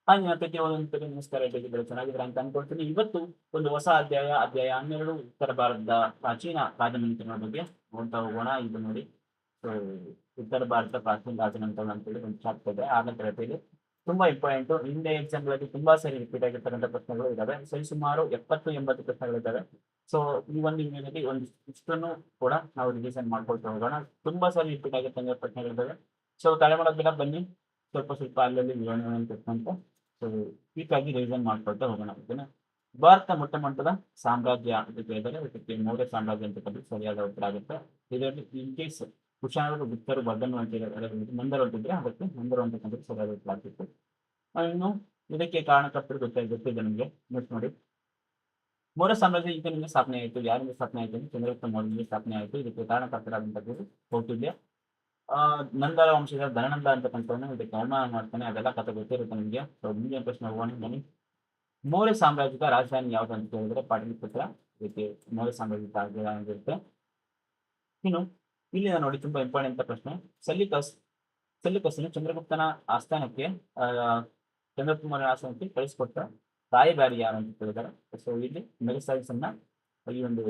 ಹಾಗೆ ಮತ್ತೆ ಒಂದೊಂದು ನಮಸ್ಕಾರ ಹೇಗಿದ್ದಾರೆ ಚೆನ್ನಾಗಿದ್ದಾರೆ ಅಂತ ಅನ್ಕೊಳ್ತೀನಿ. ಇವತ್ತು ಒಂದು ಹೊಸ ಅಧ್ಯಾಯ 12 ಉತ್ತರ ಭಾರತದ ಪ್ರಾಚೀನ ರಾಜಮನೆತನಗಳ ಬಗ್ಗೆ ನೋಡ್ತಾ ಹೋಗೋಣ. ಇದು ನೋಡಿ, ಸೊ ಉತ್ತರ ಭಾರತ ಪ್ರಾಚೀನ ರಾಜಮನೆತನ ಅಂತೇಳಿ ಒಂದು ಚಾಪ್ಟರ್ ಇದೆ 6ನೇ ತರಗತಿಯಲ್ಲಿ. ತುಂಬಾ ಇಂಪಾರ್ಟೆಂಟ್. ಹಿಂದೆ ಎಕ್ಸಾಮ್‌ಗಳಲ್ಲಿ ತುಂಬಾ ಸರಿ ರಿಪೀಟ್ ಆಗಿರ್ತಕ್ಕಂಥ ಪ್ರಶ್ನೆಗಳು ಇದಾವೆ. ಸುಮಾರು 70-80 ಪ್ರಶ್ನೆಗಳಿದ್ದಾವೆ. ಸೊ ಈ ಒಂದು ಯೂನಿಟ್‌ನಲ್ಲಿ ಇಷ್ಟನ್ನು ಕೂಡ ನಾವು ರಿವಿಷನ್ ಮಾಡ್ಕೊಳ್ತಾ ಹೋಗೋಣ. ತುಂಬಾ ಸಾರಿ ರಿಪೀಟ್ ಆಗಿರ್ತಕ್ಕಂಥ ಪ್ರಶ್ನೆಗಳಿದ್ದಾವೆ. ಸೊ ತಲೆ ಮಾಡೋದಿಲ್ಲ, ಬನ್ನಿ ಸ್ವಲ್ಪ ಸ್ವಲ್ಪ ಅಲ್ಲಲ್ಲಿ ವಿವರಣೆಗಳನ್ನು ಕೊಟ್ಕೊಂತ ಸೊ ಕ್ವಿಕ್ಕಾಗಿ ರಿವಿಷನ್ ಮಾಡ್ಕೊಳ್ತಾ ಹೋಗೋಣ. ಓಕೆನಾ? ಭಾರತ ಮೊಟ್ಟಮೊದಲ ಸಾಮ್ರಾಜ್ಯ ಅಂತ ಕೇಳಿದರೆ ಇದಕ್ಕೆ ಮೌರ್ಯ ಸಾಮ್ರಾಜ್ಯ ಅಂತ ಕರೆದು ಸರಿಯಾದ ಉತ್ತರ ಆಗುತ್ತೆ. ಇದರಲ್ಲಿ ಇನ್ ಕೇಸ್ ಕುಶಾಣರು, ಗುಪ್ತರು, ವರ್ಧನರು ಅಂತ ನಂದರು ಅಂತಿದ್ರೆ ಅದಕ್ಕೆ ನಂದರು ಅಂತಕ್ಕಂಥದ್ದು ಸರಿಯಾದ ಉತ್ತರ ಆಗ್ತಿತ್ತು. ಇನ್ನು ಇದಕ್ಕೆ ಕಾರಣಕರ್ತರು ಗೊತ್ತಿದೆ ನಿಮಗೆ. ನೋಟ್ ನೋಡಿ, ಮೌರ್ಯ ಸಾಮ್ರಾಜ್ಯ ಈತನಿಂದ ಸ್ಥಾಪನೆ ಆಯಿತು. ಯಾರಿಂದ ಸ್ಥಾಪನೆ ಆಯಿತು ಅಂದ್ರೆ ಚಂದ್ರಗುಪ್ತ ಮೌರ್ಯನಿಂದ ಸ್ಥಾಪನೆ ಆಯಿತು. ಇದಕ್ಕೆ ಕಾರಣಕರ್ತರಾದಂಥದ್ದು ಕೌಟಿಲ್ಯ. ನಂದರ ವಂಶದ ಧನನಂದ ಅಂತಕ್ಕಂಥವನು ಇದಕ್ಕೆ ಅವಮಾನ ಮಾಡ್ತಾನೆ. ಅದೆಲ್ಲ ಕಥೆ ಗೊತ್ತಿರುತ್ತೆ ನಿಮಗೆ. ಸೊ ಮುಂದಿನ ಪ್ರಶ್ನೆ ಹೋಗೋಣ ಬನ್ನಿ. ಮೌರ್ಯ ಸಾಮ್ರಾಜ್ಯದ ರಾಜಧಾನಿ ಯಾವುದು ಅಂತ ಹೇಳಿದ್ರೆ ಪಾಟಲಿಪುತ್ರ. ಇದಕ್ಕೆ ಮೌರ್ಯ ಸಾಮ್ರಾಜ್ಯದ ರಾಜಧಾನಿ ಆಗಿರುತ್ತೆ. ಇನ್ನು ಇಲ್ಲಿನ ನೋಡಿ ತುಂಬಾ ಇಂಪಾರ್ಟೆಂಟ್ ಪ್ರಶ್ನೆ. ಸೆಲ್ಯೂಕಸ್ ಸೆಲ್ಯೂಕಸ್‌ನು ಚಂದ್ರಗುಪ್ತನ ಆಸ್ಥಾನಕ್ಕೆ ಚಂದ್ರಗುಪ್ತ ಮೌರ್ಯನ ಆಸ್ಥಾನಕ್ಕೆ ಕಳಿಸಿಕೊಟ್ಟ ರಾಯಭಾರಿ ಯಾರು ಅಂತ ಕೇಳಿದ್ದಾರೆ. ಸೊ ಇಲ್ಲಿ ಮೆಗಸ್ತನೀಸ್ ಅನ್ನ ಈ ಒಂದು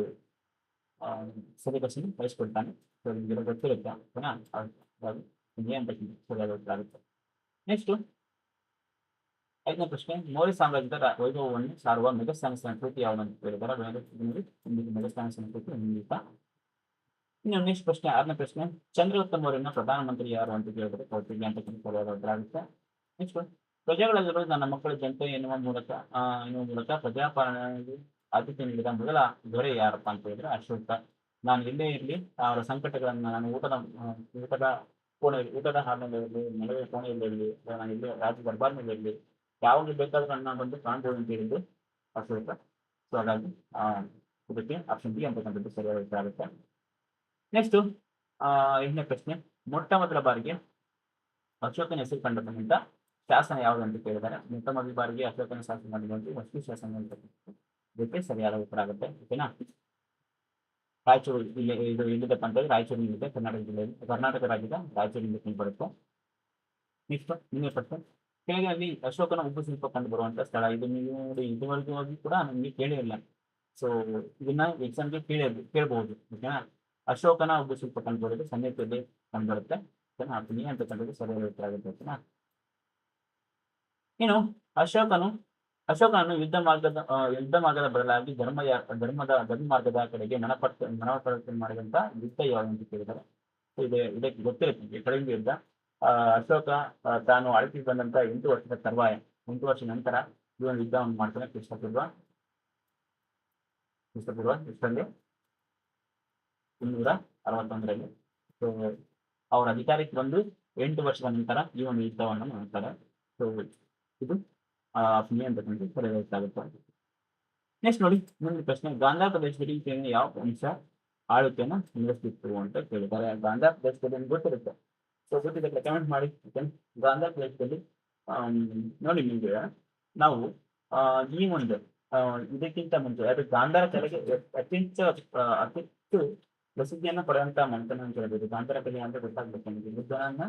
ಸೆಲ್ಯೂಕಸ್‌ನು ಕಳಿಸಿಕೊಡ್ತಾನೆ. ಸೊ ನಿಮಗೆಲ್ಲ ಗೊತ್ತಿರುತ್ತೆ ಓಕೆನಾ? ಏನು ಸರಿಯಾದ ಉತ್ತರ ಆಗುತ್ತೆ. ನೆಕ್ಸ್ಟ್ 5ನೇ ಪ್ರಶ್ನೆ. ಮೌರ್ಯ ಸಾಮ್ರಾಜ್ಯದ ವೈಭವವನ್ನು ಸಾರುವ ಮೆಗಸ್ತನೀಸ್‌ನ ಕೃತಿ ಯಾವುದು ಅಂತ ಕೇಳಿದ್ದಾರೆ. ಮೆಗಸ್ತನೀಸ್‌ನ ಕೃತಿ ಹಿಂದಿತ. ಇನ್ನು ನೆಕ್ಸ್ಟ್ ಪ್ರಶ್ನೆ 6ನೇ ಪ್ರಶ್ನೆ. ಚಂದ್ರಗುಪ್ತ ಮೌರ್ಯನ ಪ್ರಧಾನಮಂತ್ರಿ ಯಾರು ಅಂತ ಕೇಳಿದರೆ ಕೌಟಿಲ್ಯ ಅಂತ ಸರಿಯಾದ ಉತ್ತರ ಆಗುತ್ತೆ. ನೆಕ್ಸ್ಟ್, ಪ್ರಜೆಗಳೆಲ್ಲರೂ ನನ್ನ ಮಕ್ಕಳ ಜನತೆ ಎನ್ನುವ ಮೂಲಕ ಪ್ರಜಾಪಾಲನೆಗೆ ಆದ್ಯತೆ ನೀಡಿದ ಮೊದಲ ದೊರೆ ಯಾರಪ್ಪ ಅಂತ ಹೇಳಿದ್ರೆ ಅಶೋಕ. ನಾನು ಎಲ್ಲೇ ಇರಲಿ ಅವರ ಸಂಕಟಗಳನ್ನ ನಾನು ಊಟದ ಹಾಲಿನಲ್ಲಿರಲಿ, ಮಲಗುವ ಕೋಣೆಯಲ್ಲಿರಲಿ, ನಾನು ಇಲ್ಲಿ ರಾಜ್ಯ ದರ್ಬಾರ್ನಲ್ಲಿರಲಿ ಯಾವಾಗ ಬೇಕಾದ್ರೂ ನನ್ನ ಬಂದು ಕಾಣ್ಬೋದು ಅಂತ ಹೇಳಿದ್ದು ಅಶೋಕ. ಸೊ ಹಾಗಾಗಿ ಇದಕ್ಕೆ ಆಪ್ಷನ್ ಬಿ ಅಂತಕ್ಕಂಥದ್ದು ಸರಿಯಾದ ಉತ್ತರ ಆಗುತ್ತೆ. ನೆಕ್ಸ್ಟ್ 8ನೇ ಪ್ರಶ್ನೆ. ಮೊಟ್ಟ ಮೊದಲ ಬಾರಿಗೆ ಅಶೋಕನ ಹೆಸರು ಕಂಡುಬಂದಂತ ಶಾಸನ ಯಾವುದು ಅಂತ ಕೇಳಿದ್ದಾರೆ. ಮೊಟ್ಟ ಮೊದಲ ಬಾರಿಗೆ ಅಶೋಕನ ಶಾಸನ ಕಂಡುಬಂದು ವಸ್ತು ಶಾಸನ ಅಂತಕ್ಕಂಥದ್ದು ಇದಕ್ಕೆ ಸರಿಯಾದ ಉತ್ತರ ಆಗುತ್ತೆ. ಓಕೆನಾ? ರಾಯಚೂರು ಇಲ್ಲಿ ಇದು ಎಲ್ಲಿದೆಪ್ಪ ಅಂತಂದ್ರೆ ರಾಯಚೂರಿನಲ್ಲಿದೆ, ಕರ್ನಾಟಕ ಜಿಲ್ಲೆಯಲ್ಲಿ, ಕರ್ನಾಟಕ ರಾಜ್ಯದ ರಾಯಚೂರಿನಿಂದ ಕಂಡುಬರುತ್ತೆ. ನೆಕ್ಸ್ಟ್ 9ನೇ ಪ್ರಶ್ನೆ. ಕೆಳಗಿನಲ್ಲಿ ಅಶೋಕನ ಉಬ್ಬು ಶಿಲ್ಪ ಕಂಡು ಬರುವಂತ ಸ್ಥಳ. ಇದು ನೀವು ನೋಡಿ ಇದುವರೆಗೂ ಕೂಡ ನಮಗೆ ಕೇಳಿರಲ್ಲ. ಸೊ ಇದನ್ನ ಎಕ್ಸಾಮ್ಗೆ ಕೇಳಬಹುದು. ಓಕೆನಾ? ಅಶೋಕನ ಉಬ್ಬು ಶಿಲ್ಪ ಕಂಡು ಬರೋದು ಸನ್ನಿಹಿತದಲ್ಲಿ ಕಂಡು ಬರುತ್ತೆ. ಓಕೆನಾ? ಅಗ್ನಿ ಅಂತಕ್ಕಂಥದ್ದು ಸರಿಯಾದ ಉತ್ತರ ಆಗುತ್ತೆ. ಓಕೆನಾ? ಇನ್ನು ಅಶೋಕನನ್ನು ಯುದ್ಧ ಮಾರ್ಗದ ಬದಲಾಗಿ ಧರ್ಮ ಮಾರ್ಗದ ಕಡೆಗೆ ಮನಪರಿವರ್ತನೆ ಮಾಡಿದಂತ ಯುದ್ಧ ಯಾವುದು ಅಂತ ಕೇಳಿದ್ದಾರೆ. ಇದಕ್ಕೆ ಗೊತ್ತಿರುತ್ತೆ ಕಳಿಂಗ ಯುದ್ಧ. ಅಶೋಕ ತಾನು ಆಳ್ವಿಕೆಗೆ ಬಂದಂತ 8 ವರ್ಷದ ತರುವಾಯ 8 ವರ್ಷ ನಂತರ ಈ ಒಂದು ಯುದ್ಧವನ್ನು ಮಾಡ್ತಾನೆ. ಕ್ರಿಸ್ತಪೂರ್ವ ಎಷ್ಟರಲ್ಲಿ 261ರಲ್ಲಿ. ಸೊ ಅವರ ಅಧಿಕಾರಕ್ಕೆ ಬಂದು 8 ವರ್ಷದ ನಂತರ ಈ ಒಂದು ಯುದ್ಧವನ್ನು ಮಾಡ್ತಾರೆ. ಸೊ ಇದು ಆಪ್ಷನ್ ಎ ಅಂತಕ್ಕಂಥದ್ದು ಸರಿಯಾದ ಉತ್ತರ ಆಗುತ್ತೆ. ನೆಕ್ಸ್ಟ್ ನೋಡಿ ಮುಂದಿನ ಪ್ರಶ್ನೆ. ಗಾಂಧಾರ ಪ್ರದೇಶದಲ್ಲಿ ಈತನಿಗೆ ಯಾವ ಅಂಶ ಆಳ್ವಿಕೆಯನ್ನು ನಡೆಸುತ್ತಿತ್ತು ಅಂತ ಕೇಳಿದ್ದಾರೆ. ಗಾಂಧಾರ ಪ್ರದೇಶದಲ್ಲಿ ಗೊತ್ತಿರುತ್ತೆ. ಸೊ ಗೊತ್ತಿದ್ದರೆ ಕಮೆಂಟ್ ಮಾಡಿ. ಗಾಂಧಾರ ಪ್ರದೇಶದಲ್ಲಿ ನೋಡಿ ನಿಮಗೆ ನಾವು ಈ ಒಂದು ಇದಕ್ಕಿಂತ ಮುಂಚೆ ಅದು ಗಾಂಧಾರ ಕೆಳಗೆ ಅತ್ಯಂತ ಪ್ರಸಿದ್ಧಿಯನ್ನ ಪಡೆದಂತಹ ಮಂಥನ ಅಂತ ಹೇಳ್ಬೋದು. ಗಾಂಧಾರ ಕಲೆ ಅಂತ ಗೊತ್ತಾಗ್ಬೇಕು ನಿಮಗೆ. ಬುದ್ಧನನ್ನ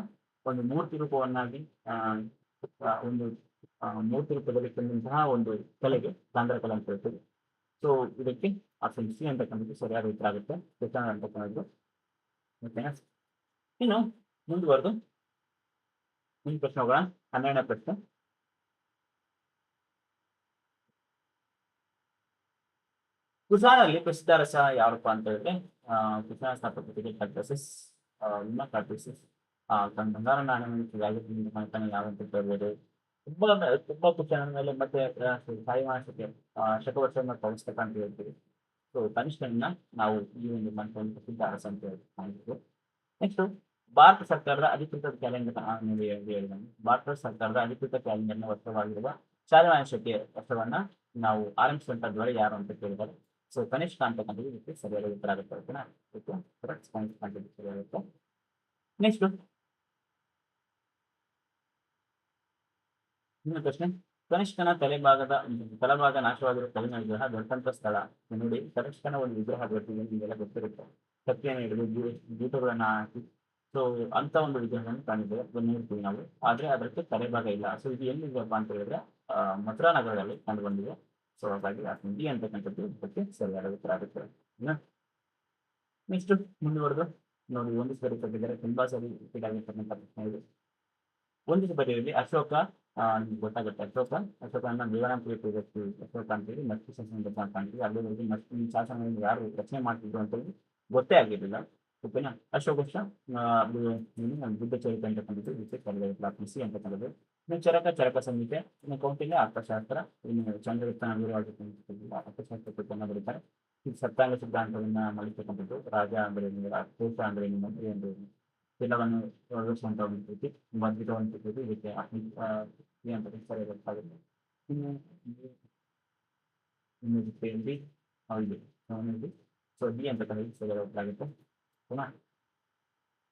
ಒಂದು ಮೂರ್ತಿ ರೂಪವನ್ನಾಗಿ ಒಂದು ಮೂರ್ತಿ ರೂಪದಲ್ಲಿ ತಂದಂತಹ ಒಂದು ಕಲೆಗೆ ಗಾಂಧಾರ ಕಲೆ ಅಂತ ಹೇಳ್ತೀವಿ. ಸೊ ಇದಕ್ಕೆ ಆಪ್ಷನ್ ಸಿ ಅಂತಕ್ಕಂಥದ್ದು ಸರಿಯಾದ ಉತ್ತರ ಆಗುತ್ತೆ. ಅಂತಕ್ಕಂಥದ್ದು ಓಕೆನಾ? ಇನ್ನು ಮುಂದುವರೆದು ಮುಂದಿನ ಪ್ರಶ್ನೆ ಹೋಗೋಣ. 12ನೇ ಪ್ರಶ್ನೆ. ಕುಶಾನಲ್ಲಿ ಪ್ರಸಿದ್ಧ ರಸ ಯಾರಪ್ಪ ಅಂತ ಹೇಳಿದ್ರೆ ಕುಶಾನ ಸ್ಥಾಪಕರಿಗೆ ಕಲ್ಪಸಿಸ್, ಬಂಗಾರ ನಾಣ್ಯವನ್ನು ಕಾಣ್ತಾನೆ ಯಾವಂತ ಕೇಳ್ಬೋದು. ತುಂಬಾ ಕುಶಾನ ಮೇಲೆ ಮತ್ತೆ ಶಕವರ್ಷವನ್ನು ಕಳಿಸ್ತಕ್ಕ ಅಂತ ಹೇಳ್ತೀವಿ. ಸೊ ಕನಿಷ್ಠನ ನಾವು ಈ ಒಂದು ಮಂತ್ರವನ್ನು ಪ್ರಸಿದ್ಧ ಅರಸ ಅಂತ ಹೇಳ್ತೀವಿ. ನೆಕ್ಸ್ಟ್, ಭಾರತ ಸರ್ಕಾರದ ಅಧಿಕೃತ ಕ್ಯಾಲೆಂಡರ್ ಭಾರತ ಸರ್ಕಾರದ ಅಧಿಕೃತ ಕ್ಯಾಲೆಂಡರ್ನ ವರ್ಷವಾಗಿರುವ ಚಾಲುವಾನ ಶಕೆ ವರ್ಷವನ್ನ ನಾವು ಆರಂಭಿಸುವಂತ ದೊರೆ ಯಾರು ಅಂತ ಕೇಳಿದ್ದಾರೆ. ಸೊ ಕನಿಷ್ಠ ಅಂತಕ್ಕಂಥದ್ದು ಇದಕ್ಕೆ ಸರಿಯಾದ ಉತ್ತರ ಆಗುತ್ತೆ. ಓಕೆನಾ? ಸರಿಯಾಗುತ್ತೆ. ನೆಕ್ಸ್ಟ್ ಇನ್ನೊಂದು ಪ್ರಶ್ನೆ. ಕನಿಷ್ಠನ ತಲೆಭಾಗ ನಾಶವಾಗಿರುವ ಕಲ್ಲಿನ ವಿಗ್ರಹ ದೊಡ್ಡಂತ ಸ್ಥಳ. ನೋಡಿ, ಕನಿಷ್ಠನ ಒಂದು ವಿಗ್ರಹ ದೊಡ್ಡದು ನಿಮಗೆಲ್ಲ ಗೊತ್ತಿರುತ್ತೆ. ಕತ್ತಿಯನ್ನು ಹಿಡಿದು ಗೀಟುಗಳನ್ನ ಹಾಕಿ ಸೊ ಅಂತ ಒಂದು ವಿಗ್ರಹವನ್ನು ಕಾಣಿದೆ ನೋಡ್ತೀವಿ ನಾವು. ಆದ್ರೆ ಅದಕ್ಕೆ ತಲೆಭಾಗ ಇಲ್ಲ. ಸೊ ಇದು ಎಲ್ಲಿದೆಯಪ್ಪ ಅಂತ ಹೇಳಿದ್ರೆ ಮಥುರಾ ನಗರದಲ್ಲಿ ಕಂಡು ಬಂದಿದೆ. ಸೊ ಹಾಗಾಗಿ ಆ ಡಿ ಅಂತಕ್ಕಂಥದ್ದು ಇದಕ್ಕೆ ಸರಿಯಾದ ಉತ್ತರ ಆಗುತ್ತೆ. ನೆಕ್ಸ್ಟ್ ಮುಂದುವರೆದು ನೋಡಿ, ಒಂದು ಸರಿ ಕೊಟ್ಟಿದ್ದಾರೆ, ತುಂಬಾ ಸರಿ ರಿಪೀಟ್ ಆಗಿರ್ತಕ್ಕಂಥ ಪ್ರಶ್ನೆ ಇದು. ಒಂದು ಬದಿಯಲ್ಲಿ ಅಶೋಕ ನಿಮ್ಗೆ ಗೊತ್ತಾಗುತ್ತೆ. ಅಶೋಕನ ದೇವನಾಂಪುರಿ ವ್ಯಕ್ತಿ ಅಶೋಕ ಅಂತೇಳಿ ಮಸ್ತಿ ಶಾಸನ ಅಂತ ಅಂತೀವಿ. ಅಲ್ಲಿವರೆಗೆ ಮಸ್ತಿ ಶಾಸನವನ್ನು ಯಾರು ರಚನೆ ಮಾಡ್ತಿದ್ರು ಅಂತೇಳಿ ಗೊತ್ತೇ ಆಗಿರಲಿಲ್ಲ. ಓಕೆನಾ. ಅಶೋಕ ಅದು ಬುದ್ಧ ಚರಿತ್ರೆ ಅಂತಕ್ಕಂಥದ್ದು ಇದಕ್ಕೆ ಪ್ರಾರ್ಥಿಸಿ ಅಂತಕ್ಕಂಥದ್ದು. ಇನ್ನು ಚರಕ ಸಂಹಿತೆ, ಇನ್ನು ಕೌಟಿಲ್ಯ ಅರ್ಥಶಾಸ್ತ್ರ, ಇನ್ನು ಚಂದ್ರಗುಪ್ತನ ವೀರವಾಗಿರ್ತಕ್ಕಂಥದ್ದು ಅರ್ಥಶಾಸ್ತ್ರ ಕೃತಿಯನ್ನು ಬರೀತಾರೆ. ಈ ಸಪ್ತಾಂಗ ಸಿದ್ಧಾಂತವನ್ನ ಮಲಿತಕ್ಕಂಥದ್ದು ರಾಜ ಅಂದ್ರೆ ಕೋಶ ಅಂದ್ರೆ ಒಂದು ಎಲ್ಲವನ್ನು ವಿವರಿಸುವಂತಹ ಒಂದು ಕೃತಿ, ತುಂಬಾ ಅದ್ಭುತವಾದ ಕೃತಿ. ಇದಕ್ಕೆ ಅಂತ ಸರಿ ಗೊತ್ತಾಗುತ್ತೆ. ಇನ್ನು ಇನ್ನು ಜೊತೆಯಲ್ಲಿ ಹೌದು ಸೊ ಡಿ ಅಂತ ಸರಿ ಗೊತ್ತಾಗುತ್ತೆ.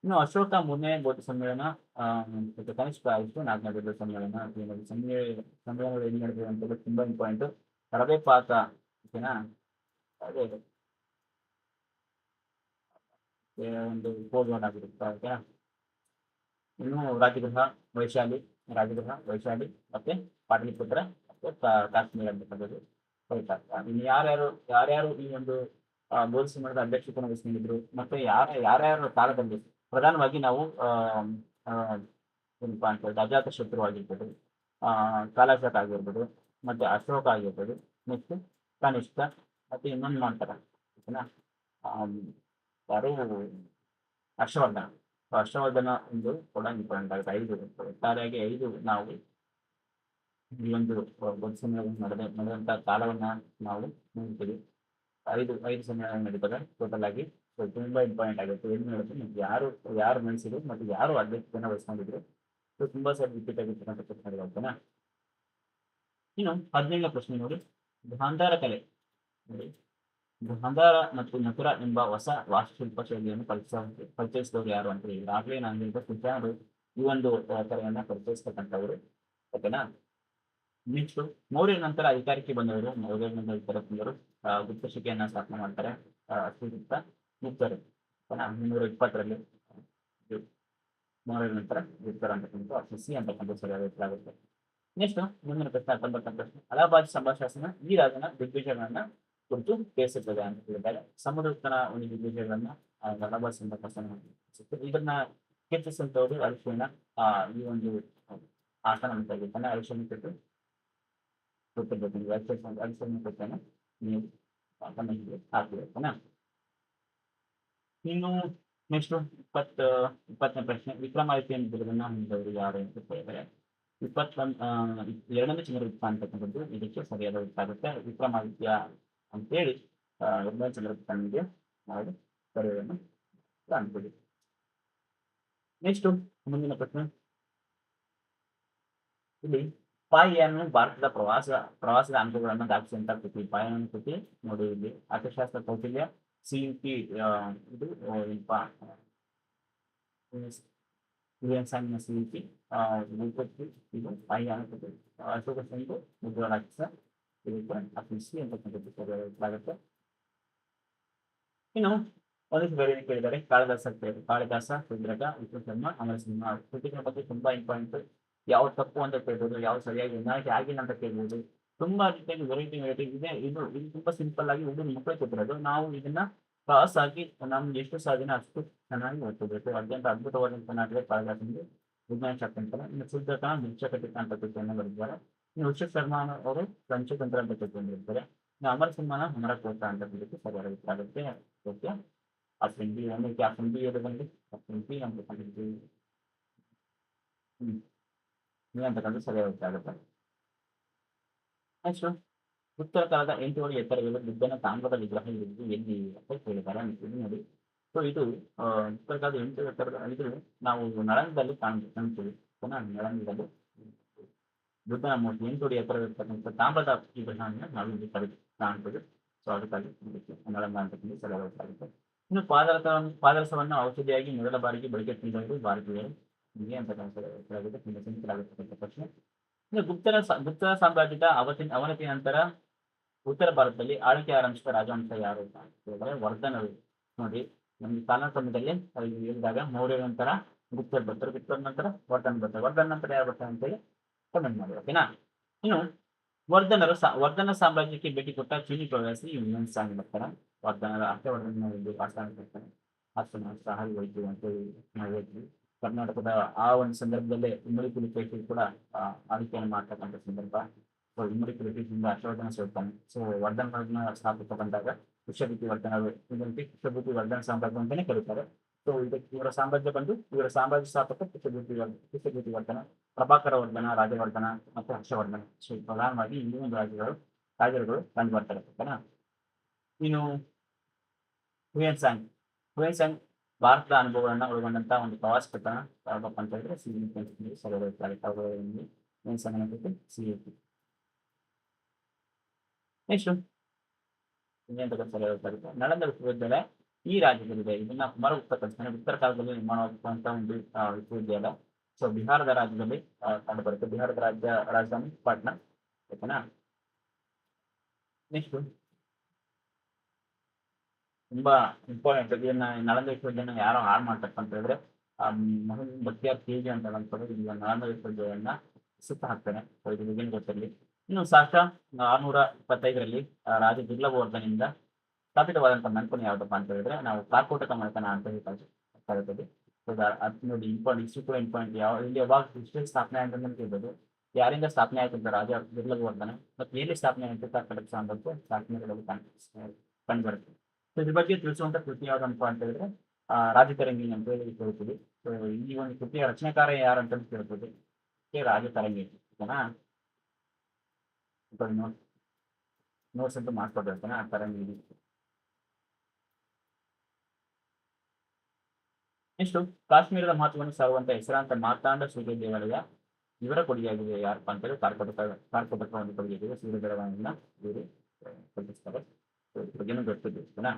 ಇನ್ನು ಅಶೋಕ 3ನೇ ಬೌದ್ಧ ಸಮ್ಮೇಳನ ಮತ್ತು ಕನಿಷ್ಠ ಆಯಿತು 4ನೇ ಬೌದ್ಧ ಸಮ್ಮೇಳನ. ಸಮ್ಮೇಳನಗಳು ಎಲ್ಲಿ ನಡೆದಿದೆ ಅಂತ ತುಂಬಾ ಇಂಪಾರ್ಟೆಂಟ್. ಹರಬೇಪಾತ, ಓಕೆನಾ. ಅದೇ ಒಂದು ಕೋಡ್ ಆಗಿರುತ್ತೆ. ಓಕೆನಾ. ಇನ್ನು ರಾಜಗೃಹ ವೈಶಾಲಿ ಮತ್ತೆ ಪಾಟಲಿಪುತ್ರ ಮತ್ತೆ ಕಾಶ್ಮೀರ ಅಂತಕ್ಕಂಥದ್ದು ಹೋಯ್ತಾ. ಇನ್ನು ಯಾರ್ಯಾರು ಈ ಒಂದು ಬೌದ್ಧ ಸಮ್ಮೇಳನದ ಅಧ್ಯಕ್ಷತೆಯನ್ನು ವಹಿಸಿಕೊಂಡಿದ್ರು ಮತ್ತೆ ಯಾರ್ಯಾರ ಕಾಲದಲ್ಲಿ ಪ್ರಧಾನವಾಗಿ ನಾವು ಏನಪ್ಪಾ ಅಂತ ಹೇಳಿದ್ರೆ ಅಜಾತ ಶತ್ರು ಆಗಿರ್ಬೋದು, ಕಾಲಾಶಕ ಆಗಿರ್ಬೋದು, ಮತ್ತೆ ಅಶೋಕ ಆಗಿರ್ಬೋದು, ನೆಕ್ಸ್ಟ್ ಕನಿಷ್ಠ, ಮತ್ತೆ ಇನ್ನೊಂದು ಮಾಡ್ತಾರೆ ಓಕೆನಾ, ಯಾರು ಹರ್ಷವರ್ಧನ ಒಂದು ಕೂಡ ಇಂಪಾರ್ಟೆಂಟ್ ಆಗುತ್ತೆ. 5 ಒಟ್ಟಾರೆಯಾಗಿ 5 ನಾವು ಈ ಒಂದು ಬೌದ್ಧ ಸಮ್ಮೇಳನ ನಡೆದಂತ ಕಾಲವನ್ನ ನಾವು ನೋಡ್ತೀವಿ. 5 ಸಮ್ಮೇಳನ ನಡೀತದೆ ಟೋಟಲ್ ಆಗಿ. ಸೊ ತುಂಬಾ ಇಂಪಾರ್ಟೆಂಟ್ ಆಗುತ್ತೆ. ಏನು ಹೇಳಿದ್ರೆ ಯಾರು ನಡೆಸಿದ್ರು ಮತ್ತು ಯಾರು ಅಧ್ಯಕ್ಷತೆಯನ್ನು ವಹಿಸ್ಕೊಂಡಿದ್ರು. ಸೊ ತುಂಬಾ ಸರಿ ರಿಪೀಟ್ ಆಗಿರ್ತಕ್ಕಂಥ ಪ್ರಶ್ನೆಗಳು ಓಕೆನಾ. ಇನ್ನು 17ನೇ ಪ್ರಶ್ನೆ ನೋಡಿ, ಗಾಂಧಾರ ಕಲೆ ನೋಡಿ. ಗಾಂಧಾರ ಮತ್ತು ಮಥುರಾ ಎಂಬ ಹೊಸ ವಾಸ್ತುಶಿಲ್ಪ ಶೈಲಿಯನ್ನು ಪರಿಚಯಿಸಿದವರು ಯಾರು ಅಂತ ಹೇಳಿ ಈಗಾಗಲೇ ನಾನು ಹೇಳಿದ ಕೃಷ್ಣರು ಈ ಒಂದು ಕಲೆಯನ್ನ ಪರಿಚಯಿಸ್ತಕ್ಕಂಥವ್ರು ಓಕೆನಾ. ನೆಕ್ಸ್ಟ್ ಮೌರ್ಯರ ನಂತರ ಅಧಿಕಾರಕ್ಕೆ ಬಂದವರು, ಗುಪ್ತ ಶಿಕೆಯನ್ನ ಸ್ಥಾಪನೆ ಮಾಡ್ತಾರೆ. ಗುಪ್ತರು 320ರಲ್ಲಿ ಮೌರ್ಯರ ನಂತರ ಗುಪ್ತರ ಅಂತಕ್ಕಂಥ ಸಿ ಅಂತಕ್ಕಂಥ ಸರಿಯಾದ ಉತ್ತರ ಆಗುತ್ತೆ. ನೆಕ್ಸ್ಟ್ ಮುಂದಿನ ಪ್ರಶ್ನೆ 19ನೇ ಪ್ರಶ್ನೆ, ಅಲಹಾಬಾದ್ ಸಂಭಾಷಣ ಈ ರಾಜನ ದಿಗ್ವಿಜಯಗಳನ್ನ ಕುರಿತು ತಿಳಿಸುತ್ತದೆ ಅಂತ ಹೇಳಿದ್ದಾರೆ. ಸಮುದ್ರತನ ಒಂದು ದಿಗ್ವಿಜಯಗಳನ್ನ ಅಲಹಾಬಾದ್ ಸಂಭಾಷಣ ಇದನ್ನ ಕೀರ್ತಿಸಿದಂಥವ್ರು ಅರಿಶಿಣ ಈ ಒಂದು ಆಸನ ಅಂತ ಹೇಳ್ತಾನೆ. ಅರಿಶಿಣ ಕೊಟ್ಟು ಗೊತ್ತಿರ್ಬೇಕು ಅರಿಶಿಣ ಕೊಟ್ಟೇನೆ ನೀವು ಹಾಕಿರ್ತಾನೆ. ಇನ್ನು ನೆಕ್ಸ್ಟ್ 20ನೇ ಪ್ರಶ್ನೆ, ವಿಕ್ರಮಾದಿತ್ಯ ಬಿರುದನ್ನ ಹೊಂದಿದವರು ಯಾರು ಅಂತ ಹೇಳಿದರೆ 2ನೇ ಚಂದ್ರಗುಪ್ತ ಅಂತಕ್ಕಂಥದ್ದು ಇದಕ್ಕೆ ಸರಿಯಾದ ಉತ್ತರ ಆಗುತ್ತೆ. ವಿಕ್ರಮಾದಿತ್ಯ ಅಂತೇಳಿ 2ನೇ ಚಂದ್ರಗುಪ್ತನಿಗೆ ನಾವು ಕರೆಯನ್ನು ಕಾಣ್ತೀವಿ. ನೆಕ್ಸ್ಟ್ ಮುಂದಿನ ಪ್ರಶ್ನೆ, ಇಲ್ಲಿ ಪಾಯಿಯನ್ನು ಭಾರತದ ಪ್ರವಾಸದ ಅಂಕಗಳನ್ನು ದಾಖಲಿಸಿದಂತ ಕೃತಿ. ಪಾಯನ ಕೃತಿ ನೋಡಿ, ಇಲ್ಲಿ ಅರ್ಥಶಾಸ್ತ್ರ ಕೌಟಿಲ್ಯ, CUP ಇದು ಸಾಲಿನ CUP ಇದು ಪಾಯಿನ ಕೃತಿ. ಅಶೋಕ ಸಂಘ ಮುದ್ರಾಕ್ಷ ಇದಕ್ಕೆ ಅಂತಕ್ಕಂಥದ್ದು. ಇನ್ನು ಒಂದಿಷ್ಟು ಬೇರೆ ಕೇಳಿದ್ದಾರೆ, ಕಾಳಿದಾಸ, ರುದ್ರಕ, ವಿಷ್ಣುಶರ್ಮ, ಅಮರಸಿಂಹ ಕೃತಿಗಳ ಬಗ್ಗೆ ತುಂಬಾ ಇಂಪಾರ್ಟೆಂಟ್. ಯಾವ ತಪ್ಪು ಅಂತ ಕೇಳ್ಬೋದು, ಯಾವ ಸರಿಯಾಗಿ ವಿನಾಯಿತಿ ಆಗಿಲ್ಲ ಅಂತ ಕೇಳ್ಬೋದು. ತುಂಬಾ ರೀತಿಯಾಗಿ ವೆರೈಟಿ ಇದೆ. ಇದು ತುಂಬಾ ಸಿಂಪಲ್ ಆಗಿ ಹುಡುಗ ಮಕ್ಕಳು ಕೊಟ್ಟಿರೋದು. ನಾವು ಇದನ್ನ ಪಾಸ್ ಆಗಿ ನಮ್ಗೆ ಎಷ್ಟು ಸಾಧ್ಯನ ಅಷ್ಟು ಚೆನ್ನಾಗಿ ಓದ್ಕೋಬೇಕು. ಅತ್ಯಂತ ಅದ್ಭುತವಾದಂತಹ ನಾಟಕ ಕಾಳಿದಾಸನಿಗೆ ವಿಜ್ಞಾನ ಶಾಸ್ತ್ರ ಅಂತಾರೆ. ಇನ್ನು ಶುದ್ಧತನ ಭಿಕ್ಷಕಟಿಕ ಅಂತ ಕೃತಿಯನ್ನು ಬರೆದಿದ್ದಾರೆ. ಇನ್ನು ವಿಶ್ವ ಶರ್ಮಾ ಅವರು ಪಂಚತಂತ್ರ ಅಂತ ಕೃತಿಯನ್ನು ಬರೆದಿದ್ದಾರೆ. ಇನ್ನು ಅಮರಸಿಂಹನ ಅಮರಕೋಟ ಅಂತ ಕೃತಿ ಸರಿಯಾದ ಉತ್ತರ ಆಗುತ್ತೆ. ಓಕೆ, ಆಪ್ಷನ್ ಬಿ ಬಂದು ಆಪ್ಷನ್ ಬಿ ಅಂತ ಕಂಡಿದ್ದೀವಿ ಅಂತಕ್ಕಂಥ ಸರಿಯಾದ ಉತ್ತರ ಆಗುತ್ತೆ. ನೆಕ್ಸ್ಟ್, ಉತ್ತರ ಕಾಲದ 8 ಅಡಿ ಎತ್ತರವಿರುವ ಬುದ್ಧನ ತಾಮ್ರದ ವಿಗ್ರಹ ಇರುವುದು ಎಲ್ಲಿ ಅಂತ ಕೇಳಿದ್ದಾರೆ. ನೋಡಿ, ಸೊ ಇದು ಉತ್ತರ ಕಾಲದ 8 ಎತ್ತರದ ಇದು ನಾವು ನಳಂದದಲ್ಲಿ ಕಾಣ್ತೀವಿ. ನಳಂದದಲ್ಲಿ ಬುದ್ಧನ ಮೂರ್ತಿ 8 ಅಡಿ ಎತ್ತರವಿರ್ತಕ್ಕಂಥ ತಾಮ್ರದ ವಿಗ್ರಹವನ್ನು ನಾವು ಇಲ್ಲಿ ಕಾಣ್ತೀವಿ. ಸೊ ಅದಕ್ಕಾಗಿ ನಳಂದ ಅಂತಕ್ಕಂಥ ಸರಿಯಾದ ಉತ್ತರ ಆಗುತ್ತೆ. ಇನ್ನು ಪಾದರಸವನ್ನು ಔಷಧಿಯಾಗಿ ಮೊದಲ ಬಾರಿಗೆ ಬಳಕೆ ತಂದವರು ಭಾರತೀಯರು ಹೀಗೆ ಅಂತಕ್ಕಂಥ ತುಂಬಾ ಸಿಂಪಲ್ ಆಗಿರ್ತಕ್ಕಂಥ ಪ್ರಶ್ನೆ. ಇನ್ನು ಗುಪ್ತರ ಸಾಮ್ರಾಜ್ಯದ ಅವನತಿ ನಂತರ ಉತ್ತರ ಭಾರತದಲ್ಲಿ ಆಳ್ವಿಕೆ ಆರಂಭಿಸಿದ ರಾಜವಂಶ ಯಾರು ಅಂತ ಹೇಳಿದ್ರೆ ವರ್ಧನರು. ನೋಡಿ, ನಮ್ಗೆ ಕಾಲಾಕ್ರಮದಲ್ಲಿ ಹೇಳಿದಾಗ ಮೌರ್ಯರ ನಂತರ ಗುಪ್ತರು ಬರ್ತಾರೆ, ಗುಪ್ತರ ನಂತರ ವರ್ಧನ್ ಬರ್ತಾರೆ, ವರ್ಧನ್ ನಂತರ ಯಾರು ಬರ್ತಾರೆ ಅಂತೇಳಿ ಕಮೆಂಟ್ ಮಾಡಿ. ಓಕೆನಾ. ಇನ್ನು ವರ್ಧನ ಸಾಮ್ರಾಜ್ಯಕ್ಕೆ ಭೇಟಿ ಕೊಟ್ಟ ಚೀನಿ ಪ್ರವಾಸಿ ಸಾಂಗ್ ಬರ್ತಾರೆ. ವರ್ಧನರ ಹರ್ಷವರ್ಧನ ಆಸ್ಥಾನ ಬರ್ತಾರೆ. ಸಹಾಯ ಹೋಯ್ತು ಅಂತೇಳಿ ನಾವು ಹೇಳ್ತೀವಿ. ಕರ್ನಾಟಕದ ಆ ಒಂದು ಸಂದರ್ಭದಲ್ಲೇ ಇಮ್ಮಡಿ ಪುಲಿಕೇಶಿ ಕೂಡ ಆಳ್ವಿಕೆಯನ್ನು ಮಾಡ್ತಕ್ಕಂಥ ಸಂದರ್ಭ. ಸೊ ಇಮ್ಮಡಿ ಪುಲಿಕೇಶಿಯಿಂದ ಹರ್ಷವರ್ಧನ ಸೋಲ್ತಾನೆ. ಸೊ ವರ್ಧನ ಸ್ಥಾಪಿತ ಬಂದಾಗ ವಿಶ್ವಭೂತಿ ವರ್ಧನ, ಇದಕ್ಕೆ ವಿಶ್ವಭೂತಿ ವರ್ಧನ ಸಾಮ್ರಾಜ್ಯ ಅಂತಾನೆ ಕರೀತಾರೆ. ಸೊ ಇದಕ್ಕೆ ಇವರ ಸಾಮ್ರಾಜ್ಯ ಬಂದು ಇವರ ಸಾಮ್ರಾಜ್ಯ ಸ್ಥಾಪಕ ವಿಶ್ವಭೂತಿ ವರ್ಧನ, ಪ್ರಭಾಕರ ವರ್ಧನ, ರಾಜವರ್ಧನ ಮತ್ತು ಹರ್ಷವರ್ಧನ. ಸೊ ಪ್ರಧಾನವಾಗಿ ಈ ಒಂದು ರಾಜರುಗಳು ಕಂಡು ಬರ್ತಾರೆ. ಓಕೆನಾ. ಇನ್ನು ಹುಯೆನ್ ಸಾಂಗ್ ಭಾರತದ ಅನುಭವಗಳನ್ನ ಒಳಗೊಂಡಂತ ಒಂದು ಪ್ರವಾಸ ಪಟ್ಟಣ ಯಾವ್ದಪ್ಪ ಅಂತ ಹೇಳಿದ್ರೆ CET. ನೆಕ್ಸ್ಟ್ ನಳಂದ ವಿಶ್ವವಿದ್ಯಾಲಯ ಈ ರಾಜ್ಯದಲ್ಲಿದೆ. ಇದನ್ನ ಕುಮಾರ ಗುಪ್ತ ಕಲ್ಸ್ತಾನೆ. ಉತ್ತರ ಕಾಲದಲ್ಲಿ ನಿರ್ಮಾಣವಾಗುವಂತ ಒಂದು ವಿಶ್ವವಿದ್ಯಾಲಯ. ಸೊ ಬಿಹಾರದ ರಾಜ್ಯದಲ್ಲಿ ಕಂಡು ಬರುತ್ತೆ. ಬಿಹಾರದ ರಾಜಧಾನಿ ಪಾಟ್ನಾ. ಓಕೆನಾ. ನೆಕ್ಸ್ಟ್ ತುಂಬಾ ಇಂಪಾರ್ಟೆಂಟ್, ಇದನ್ನ ನಳಂದ ವಿಶ್ವವಿದ್ಯಾಲಯ ಯಾರೋ ಹಾಳು ಮಾಡ್ತಕ್ಕ ಅಂತ ಹೇಳಿದ್ರೆ ಮೊಹಮ್ಮದ್ ಬಕ್ತಿಯಾರ್ ಖಿಲ್ಜಿ ಅಂತ ಅನ್ಕೊಂಡು ಈಗ ನಳಂದ ವಿಶ್ವವಿದ್ಯಾಲಯನ ಸುತ್ತ ಹಾಕ್ತಾನೆ. ಸೊ ಇದು ವಿಭಿನ್ನ ಗೊತ್ತಿರಲಿ. ಇನ್ನು 1625ರಲ್ಲಿ ರಾಜ ದುರ್ಲಭವರ್ಧನಿಂದ ಸ್ಥಾಪಿತವಾದಂತಹ ಮನೆತನ ಯಾವ್ದಪ್ಪ ಅಂತ ಹೇಳಿದ್ರೆ ನಾವು ಕಾರ್ಕೋಟಕ ಮನೆತನ ಅಂತ ಹೇಳ್ತೀವಿ. ಅದು ನೋಡಿ ಇಂಪಾರ್ಟೆಂಟ್, ಇಷ್ಟು ಕೂಡ ಇಂಪಾರ್ಟೆಂಟ್. ಇಲ್ಲಿ ಯಾವಾಗ ಇಷ್ಟು ಸ್ಥಾಪನೆ ಅಂತ ಕೇಳ್ಬೋದು. ಯಾರಿಂದ ಸ್ಥಾಪನೆ ಆಯ್ತು ಅಂತ ರಾಜ ದುರ್ಲಭವರ್ಧನ ಮತ್ತು ಎಲ್ಲಿ ಸ್ಥಾಪನೆ ಆಯ್ತು ಕಾರ್ಕೋಟಕ ಸಾಮ್ರಾಜ್ಯ ಶಾಸನಗಳಲ್ಲಿ ಕಂಡು ಬರುತ್ತೆ. ಸೊ ಇದ್ರ ಬಗ್ಗೆ ತಿಳಿಸುವಂತ ಕೃತಿ ಯಾವ್ದಪ್ಪ ಅಂತ ಹೇಳಿದ್ರೆ ರಾಜತರಂಗಿಣಿ ಅಂತ ಹೇಳಿ ಕೇಳ್ತೀವಿ. ಸೊ ಈ ಒಂದು ಕೃತಿಯ ರಚನೆಕಾರ ಯಾರು ಅಂತ ಕೇಳ್ಬೋದು. ರಾಜತರಂಗಿಣಿ. ಓಕೆನಾ. ನೋಟ್ಸ್ ಅಂತ ಮಾಡ್ಕೊಟ್ಟಿರ್ತಾನೆ ಆ ತರಂಗಿಣಿ. ನೆಕ್ಸ್ಟ್ ಕಾಶ್ಮೀರದ ಮಹತ್ವವನ್ನು ಸಾರುವಂತ ಹೆಸರಾಂತ ಮಾರ್ತಾಂಡ ಸೂರ್ಯ ದೇವಾಲಯ ಇವರ ಕೊಡುಗೆಯಾಗಿದೆ. ಯಾರಪ್ಪ ಅಂತ ಹೇಳಿ ಕಾರ್ಕೋಟಕ ಒಂದು ಕೊಡುಗೆಯಾಗಿದೆ. ಸೂರ್ಯ ದೇವಾಲಯನ ಇವರು ಕಲ್ಪಿಸ್ತಾರೆ. ಬಗ್ಗೆನೂ ಗೊತ್ತಿದೆ. ಓಕೆನಾ.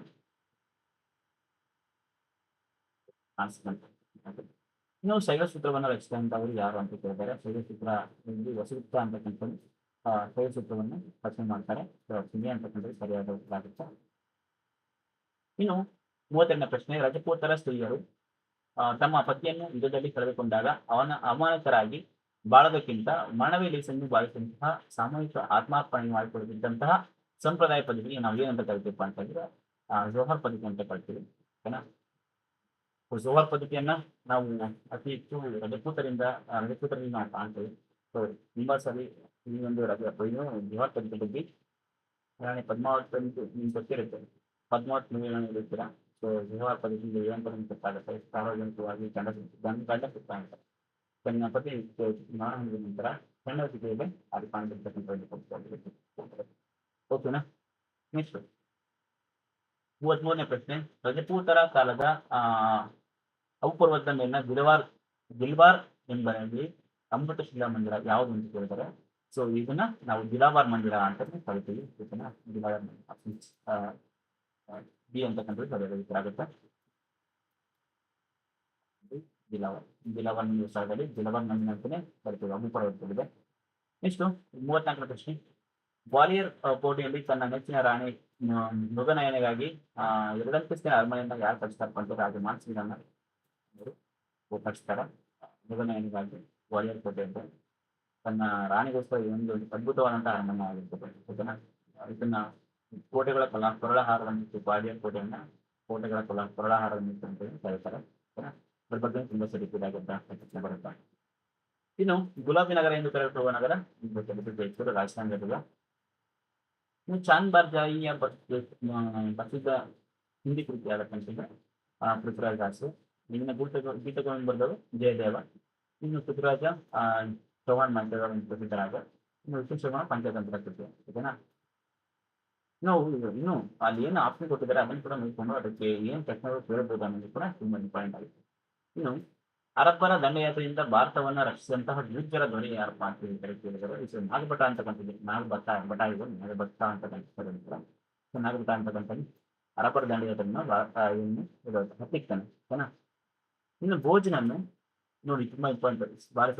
ಇನ್ನು ಶೈವ ಸೂತ್ರವನ್ನು ರಚಿಸಿದಂತವರು ಯಾರು ಅಂತ ಕೇಳಿದ್ದಾರೆ. ಶೈವ ಸೂತ್ರ ವಸುಗುಪ್ತ ಅಂತಕ್ಕಂಥ ಶೈವ ಸೂತ್ರವನ್ನು ರಚನೆ ಮಾಡ್ತಾರೆ. ಅಂತಕ್ಕಂಥದ್ದು ಸರಿಯಾದ ಉತ್ತರ ಆಗುತ್ತೆ. ಇನ್ನು 32ನೇ ಪ್ರಶ್ನೆ, ರಜಪೂತರ ಸ್ತ್ರೀಯರು ತಮ್ಮ ಪತಿಯನ್ನು ಯುದ್ಧದಲ್ಲಿ ಕಳೆದುಕೊಂಡಾಗ ಅವಮಾನಿತರಾಗಿ ಬಾಳೋದಕ್ಕಿಂತ ಮರಣವೇ ಲೇಸೆಂದು ಭಾವಿಸಿದಂತಹ ಸಾಮೂಹಿಕ ಆತ್ಮಾರ್ಪಣೆ ಮಾಡಿಕೊಳ್ಳುತ್ತಿದ್ದಂತಹ ಸಂಪ್ರದಾಯ ಪದ್ಧತಿಗೆ ನಾವು ಏನಂತ ಕರಿತೀವಪ್ಪ ಅಂತ ಹೇಳಿದ್ರೆ ಜೋಹರ್ ಪದ್ಧತಿ ಅಂತ ಕರಿತೀವಿ. ಓಕೆನಾ. ಜೋಹರ್ ಪದ್ಧತಿಯನ್ನ ನಾವು ಅತಿ ಹೆಚ್ಚು ರಜಪೂತರಿಂದ ನಾವು ಕಾಣ್ತೇವೆ. ಸೊ ತುಂಬಾ ಸರಿ ಈ ಒಂದು ಜೋಹರ್ ಪದ್ಧತಿ ಬಗ್ಗೆ ರಾಣಿ ಪದ್ಮಾವತಿ ನಿಮ್ಗೆ ಗೊತ್ತಿರುತ್ತೆ. ಪದ್ಮಾವತಿ ನೀವು ಇರ್ತೀರಾ. ಸೊ ಜೋಹರ್ ಪದ್ಧತಿ ಏನಂತ ಗೊತ್ತಾಗುತ್ತೆ. ಸಾರ್ವಜನಿಕವಾಗಿ ಗಂಡ ಸುತ್ತ ಅಂತ ತನ್ನ ಪತಿ ಮರಣ ಹೊಂದಿದ ನಂತರ ಸಣ್ಣ ಸ್ಥಿತಿಯಲ್ಲಿ ಅದು ಕಾಣ್ತಿರ್ತಕ್ಕಂಥ. ಓಕೆನಾ. ನೆಕ್ಸ್ಟ್ 33ನೇ ಪ್ರಶ್ನೆ, ರಜಪೂತರ ಕಾಲದ ಅಪೂರ್ವದ ಮೇಲಿನ ದಿಲ್ವಾರ್ ಎಂಬಲ್ಲಿ ಅಮೃತಶಿಲಾ ಮಂದಿರ ಯಾವುದು ಅಂತ ಕೇಳ್ತಾರೆ. ಸೊ ಇದನ್ನ ನಾವು ದಿಲಾವರ್ ಮಂದಿರ ಅಂತ ಕರಿತೀವಿ. ಓಕೆನಾ. ದಿಲಾವರ್ ಬಿ ಅಂತಕ್ಕಂಥದ್ದು ಸರಿಯಾದ ಉತ್ತರ ಆಗುತ್ತೆ. ದಿಲಾವರ್ ಸ್ಥಳದಲ್ಲಿ ದಿಲಾವರ್ ಮಂದಿರ ಅಂತಾನೆ ಕರಿತೀವಿ. ಅಪೂರ್ವದಲ್ಲಿದೆ. ನೆಕ್ಸ್ಟ್ 34ನೇ ಪ್ರಶ್ನೆ, ಗ್ವಾಲಿಯರ್ ಕೋಟೆಯಲ್ಲಿ ತನ್ನ ನೆಚ್ಚಿನ ರಾಣಿ ಮೃಗನಯನೆಗಾಗಿ 2 ಅಂತಸ್ತಿನ ಅರಮನೆಯನ್ನ ಯಾರು ಕಟ್ಟಿಸ್ತಾರಪ್ಪ ಅಂತ ರಾಜ ಮಾನ್ಸಿಂಗನ್ನ ಕಟ್ಟಿಸ್ತಾರ. ಮೃಗನಯನಿಗಾಗಿ ಗ್ವಾಲಿಯರ್ ಕೋಟೆ ಅಂತ ತನ್ನ ರಾಣಿಗೋಸ್ಕರ ಒಂದು ಅದ್ಭುತವಾದಂತಹ ಅರಮನೆ ಆಗಿರ್ತದೆ. ಓಕೆನಾ. ಇದನ್ನ ಕೋಟೆಗಳ ಕೊರಳಹಾರವನ್ನು ಗ್ವಾಲಿಯರ್ ಕೋಟೆಯನ್ನ ಕೋಟೆಗಳ ಕೊರಳಹಾರವನ್ನು ಅಂತ ಕರೀತಾರೆ. ಓಕೆನಾ. ಅದ್ರ ಬಗ್ಗೆ ತುಂಬಾ ಸರಿಯಾದ ಬರುತ್ತೆ. ಇನ್ನು ಗುಲಾಬಿ ನಗರ ಎಂದು ಕರೆಯಲ್ಪಡುವ ನಗರ ರಾಜಸ್ಥಾನದಲ್ಲಿರುವ. ಇನ್ನು ಚಾಂದ್ ಬಾರ್ಜಾಯಿಯ ಪ್ರಸಿದ್ಧ ಹಿಂದಿ ಕೃತಿ ಯಾವ್ದಕ್ಕಂತಿದ್ರೆ ಪೃಥ್ವಿರಾಜ್ ದಾಸು. ಇನ್ನು ಗೀತಗಳನ್ನು ಬರೆದವರು ಜಯದೇವ. ಇನ್ನು ಪೃಥ್ವಿರಾಜ ಚೌಹಾಣ್ ಮಂತ್ರಿಗಳ ಪ್ರಸಿದ್ಧರಾದ. ಇನ್ನು ವಿಶ್ವೇಶ್ವರ ಪಂಚತಂತ್ರ ಕೃತಿ. ಓಕೆನಾ. ಇನ್ನು ಅಲ್ಲಿ ಏನು ಆಪ್ಷನ್ ಕೊಟ್ಟಿದ್ದಾರೆ ಅದನ್ನು ಕೂಡ ನೋಡಿಕೊಂಡು ಅದಕ್ಕೆ ಏನು ಪ್ರಶ್ನೆಗಳು ಕೇಳಬಹುದು ಅನ್ನೋದು ಕೂಡ ತುಂಬಾ ಇಂಪಾರ್ಟೆಂಟ್ ಆಗುತ್ತೆ. ಇನ್ನು ಅರಬ್ಬರ ದಂಡಯಾತ್ರೆಯಿಂದ ಭಾರತವನ್ನ ರಕ್ಷಿಸಿದಂತಹ ಗುಜ್ಜರ ದೊರೆ ಯಾರಪ್ಪ ಅಂತ ಕೇಳಿದರೆ ನಾಗಭಟ ಅಂತಕ್ಕಂಥದ್ದು. ನಾಗಭಟ ಅಂತಕ್ಕಂಥ ನಾಗಭಟ ಅಂತಕ್ಕಂಥ ಅರಬ್ಬರ ದಂಡಯಾತ್ರೆಯನ್ನು ಹತ್ತಿಕ್ತಾನೆ. ಓಕೆನಾ. ಇನ್ನು ಭೋಜನನ್ನು ನೋಡಿ ತುಂಬಾ ಇಂಪಾರ್ಟೆಂಟ್. ಭಾರತ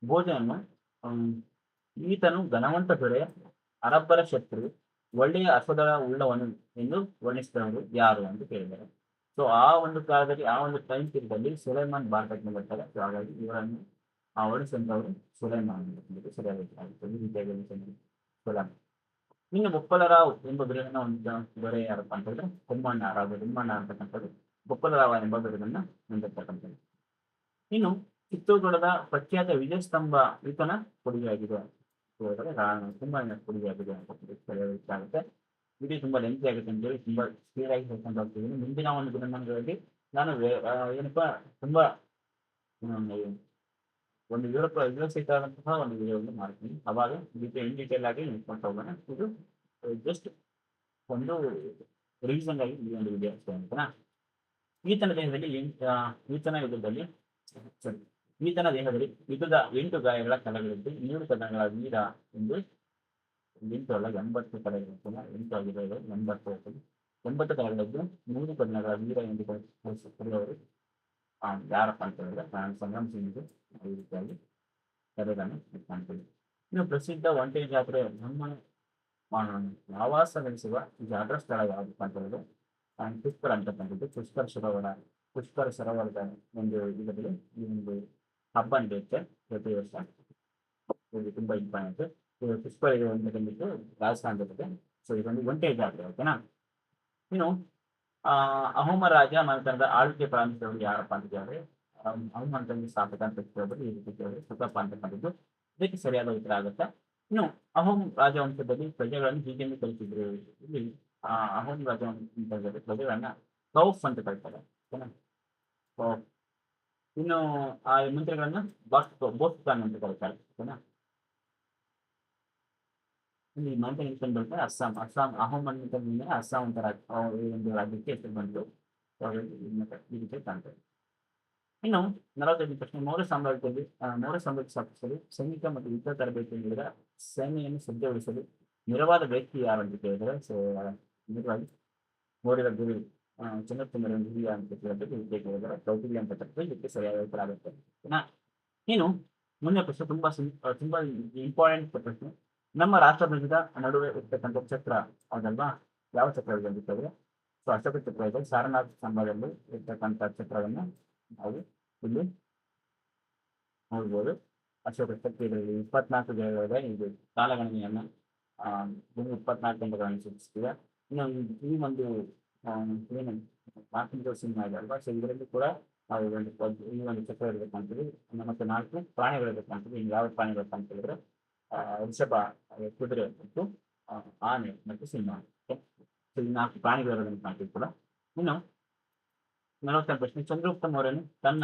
ಭೋಜನನ್ನು ಈತನು ಘನವಂತ ದೊರೆ, ಅರಬ್ಬರ ಶತ್ರು, ಒಳ್ಳೆಯ ಅಶ್ವದಳ ಉಳ್ಳವನು ಎಂದು ವರ್ಣಿಸಿದವರು ಯಾರು ಅಂತ ಕೇಳಿದ್ದಾರೆ. ಸೊ ಆ ಒಂದು ಕಾಲದಲ್ಲಿ ಆ ಒಂದು ಟೈಮ್ ಪೀರಿಯಡ್ ಸುಲೈಮಾನ್ ಭಾರತಕ್ಕೆ ಬರ್ತಾರೆ. ಸೊ ಹಾಗಾಗಿ ಇವರನ್ನು ಓಡಿಸಿದವರು ಸುಲೈಮಾನ್ ಅಂತ ಸರಿಯಾದ ಈ ರೀತಿಯಾಗಿ ಸುಲೈಮಾನ್. ಇನ್ನು ಬೊಪ್ಪಲರಾವ್ ಎಂಬ ಬಿರುದನ್ನ ಹೊಂದಿದ ದೊರೆ ಯಾರಪ್ಪ ಅಂತ ಹೇಳಿದ್ರೆ ಕೊಮ್ಮಣ್ಣ ರಾಜ ತಿಮ್ಮಣ್ಣ ಅಂತಕ್ಕಂಥದ್ದು ಬೊಪ್ಪಲರಾವ ಎಂಬ ಬಿರುದನ್ನ ಹೊಂದಿರ್ತಕ್ಕಂಥದ್ದು. ಇನ್ನು ಕಿತ್ತೂರುಗಡದ ಪ್ರಖ್ಯಾತ ವಿಜಯ ಸ್ತಂಭ ಈತನ ಕೊಡುಗೆಯಾಗಿದೆ ತುಂಬಾ ಕೊಡುಗೆಯಾಗಿದೆ ಅಂತ ಆಗುತ್ತೆ. ವಿಡಿಯೋ ತುಂಬಾ ಲೆಂತಿ ಆಗುತ್ತೆ ಅಂತ ಹೇಳಿ ತುಂಬಾ ಸ್ಪೀಡ್ ಆಗಿ ಹೇಳ್ಕೊಂಡು ಹೋಗ್ತಿದ್ದೀನಿ. ಮುಂದಿನ ಒಂದು ದಿನಮಾನಗಳಲ್ಲಿ ನಾನು ಏನಪ್ಪಾ ತುಂಬಾ ಒಂದು ವಿವರಿಸಿದ ಒಂದು ವಿಡಿಯೋವನ್ನು ಮಾಡ್ತೀನಿ. ಅವಾಗ ಇನ್ ಡೀಟೇಲ್ ಆಗಿ ನೋಡ್ಕೊಂಡು ಹೋಗೋಣ. ಇದು ಜಸ್ಟ್ ಒಂದು ರಿವಿಷನ್ ಆಗಿ ಈ ಒಂದು ವಿಡಿಯೋ ಅಷ್ಟೇ ಅಂತನಾ. ಈತನ ದೇಹದಲ್ಲಿ ಯುದ್ಧದ 8 ಗಾಯಗಳ ಕಲೆಗಳಿದ್ದು 100 ಕದನಗಳ ವೀರ ಎಂದು 8 ಅಲ್ಲ 80 ಕಲೆಗಳಿರ್ತಲ್ಲ 8 ಆಗಿದೆ 80 ಕಲೆಗಳಿದ್ದು 100 ಕದನಗಳ ವೀರ ಎಂದು ಕರೆಯುವವರು ಯಾರಪ್ಪ ಅಂತ ಹೇಳಿದ್ರೆ ಸಂಗ್ರಾಮ್ ಸಿಂಗ್ ಈ ರೀತಿಯಾಗಿ ಕರೆಗಳನ್ನು ಕಾಣ್ತೀವಿ. ಇನ್ನು ಪ್ರಸಿದ್ಧ ಒಂಟೆ ಜಾತ್ರೆ ನಮ್ಮ ಆವಾಸ ನಡೆಸುವ ಜಾತ್ರಾ ಸ್ಥಳ ಯಾವ್ದಪ್ಪ ಅಂತ ಹೇಳಿದ್ರೆ ಪುಷ್ಕರ ಅಂತಕ್ಕಂಥದ್ದು ಪುಷ್ಕರ ಸರೋವರದ ಒಂದು ಇದರಲ್ಲಿ ಈ ಒಂದು ಹಬ್ಬ ನಡೆಯುತ್ತೆ ಪ್ರತಿ ವರ್ಷ. ಇದು ತುಂಬಾ ಇಂಪಾರ್ಟೆಂಟ್. ಪುಷ್ಕರ ಬಂದ್ಬಿಟ್ಟು ರಾಜಸ್ಥಾನದಲ್ಲಿದೆ. ಸೊ ಇದೊಂದು ಒಂಟೆ ಜಾತ್ರೆ ಓಕೆನಾ. ಇನ್ನು ಅಹೋಮ ರಾಜ ಮನೆತನದ ಆಳ್ವಿಕೆ ಪ್ರಾರಂಭಿಸಿದವರು ಯಾರಪ್ಪ ಅಂತ ಕೇಳಿದ್ರೆ ಅಹೋಮಂತನ ಸ್ಥಾಪಕ ಅಂತ ಕೇಳಿದ್ರೆ ಈ ರೀತಿ ಕೇಳಿದ್ರೆ ಸುಖಪ್ಪ ಅಂತಕ್ಕಂಥದ್ದು ಇದಕ್ಕೆ ಸರಿಯಾದ ಉತ್ತರ ಆಗುತ್ತೆ. ಇನ್ನು ಅಹೋಮ್ ರಾಜವಂಶದಲ್ಲಿ ಪ್ರಜೆಗಳನ್ನು ಹೀಗೆಂದು ಕಲಿತಿದ್ರು. ಇಲ್ಲಿ ಅಹೋಮ್ ರಾಜವಂಶದಲ್ಲಿ ಪ್ರಜೆಗಳನ್ನ ಕೌಫ್ ಅಂತ ಕರೀತಾರೆ ಓಕೆನಾ. ಇನ್ನು ಆ ಮಂತ್ರಿಗಳನ್ನ ಬೋಸ್ತಾನ್ ಅಂತ ಕರೀತಾರೆ ಓಕೆನಾ. ಇಲ್ಲಿ ಮೌಂಟೇನ್ ಇಟ್ಕೊಂಡು ಬರ್ತಾರೆ ಅಸ್ಸಾಂ ಅಹೋಮ್ ಅಂತ ಅಸ್ಸಾಂ ಅಂತ ಒಂದು ರಾಜ್ಯಕ್ಕೆ ಹೆಸರು ಬಂತು. ಈ ರೀತಿ ಕಾಣ್ತಾರೆ. ಇನ್ನು 45 ಪ್ರಶ್ನೆ ಮೌರ್ಯ ಸಾಮ್ರಾಜ್ಯದಲ್ಲಿ ಸ್ಥಾಪಿಸಲು ಸೈನಿಕ ಮತ್ತು ಯುದ್ಧ ತರಬೇತಿ ನೀಡಿದ ಸೇನೆಯನ್ನು ಸಜ್ಜಗೊಳಿಸಲು ನೆರವಾದ ವ್ಯಕ್ತಿ ಯಾರು ಅಂತ ಕೇಳಿದರೆ ಸೊ ನೇರವಾಗಿ ಮೌರ್ಯರ ಗುರು ಚಂದ್ರಗುಪ್ತನ ಹಿರಿಯ ಅಂತ ಕೇಳಿದ್ರೆ ಇದಕ್ಕೆ ಕೇಳಿದರೆ ಕೌಟಿಲ್ಯ ಅಂತಕ್ಕಂಥದ್ದು ಇದಕ್ಕೆ ಸರಿಯಾದ ಉತ್ತರ ಆಗುತ್ತೆ ಓಕೆನಾ. ಇನ್ನು ಮುಂದಿನ ಪ್ರಶ್ನೆ ತುಂಬಾ ಇಂಪಾರ್ಟೆಂಟ್ ಪ್ರಶ್ನೆ. ನಮ್ಮ ರಾಷ್ಟ್ರಧ್ವಜದ ನಡುವೆ ಇರ್ತಕ್ಕಂಥ ಚಕ್ರ ಅದಲ್ವಾ ಯಾವ ಚಕ್ರ ಇದೆ ಅಂತ ಕೇಳಿದ್ರೆ ಸೊ ಅಶೋಕ ಚಕ್ರ ಇದೆ. ಸಾರನಾಥ್ ಸ್ತಂಭದಲ್ಲಿ ಇರ್ತಕ್ಕಂಥ ಚಕ್ರವನ್ನು ನಾವು ಇಲ್ಲಿ ನೋಡ್ಬೋದು. ಅಶೋಕ ಚಕ್ರ ಇದರಲ್ಲಿ 24 ಜಯಗಳಿದೆ. ಇದು ಕಾಲಗಣನೆಯನ್ನ 24 ಗಂಟೆಗಳನ್ನು ಸೂಚಿಸ್ತಿದೆ. ಇನ್ನು ಈ ಒಂದು ಏನು ಮಾರ್ಟಿನ್ ಸಿನಿಮಾ ಇದೆ ಅಲ್ವಾ. ಸೊ ಇದರಲ್ಲಿ ಕೂಡ ನಾವು ಈ ಒಂದು ಚಕ್ರ ಇರಬೇಕಂತೀವಿ. ಮತ್ತೆ 4 ಪ್ರಾಣಿಗಳಿರ್ಬೇಕಂತೀವಿ. ಇನ್ನು ಯಾವ ಪ್ರಾಣಿಗಳು ಅಂತ ಹೇಳಿದ್ರೆ ವೃಷಭ, ಕುದುರೆ ಮತ್ತು ಆನೆ ಮತ್ತು ಸಿಂಹ. ಸೊ ಈ 4 ಪ್ರಾಣಿಗಳಿರೋದನ್ನು ಕಾಣ್ತೀವಿ ಕೂಡ. ಇನ್ನು 40ನೇ ಪ್ರಶ್ನೆ ಚಂದ್ರಗುಪ್ತ ಮೌರ್ಯನು ತನ್ನ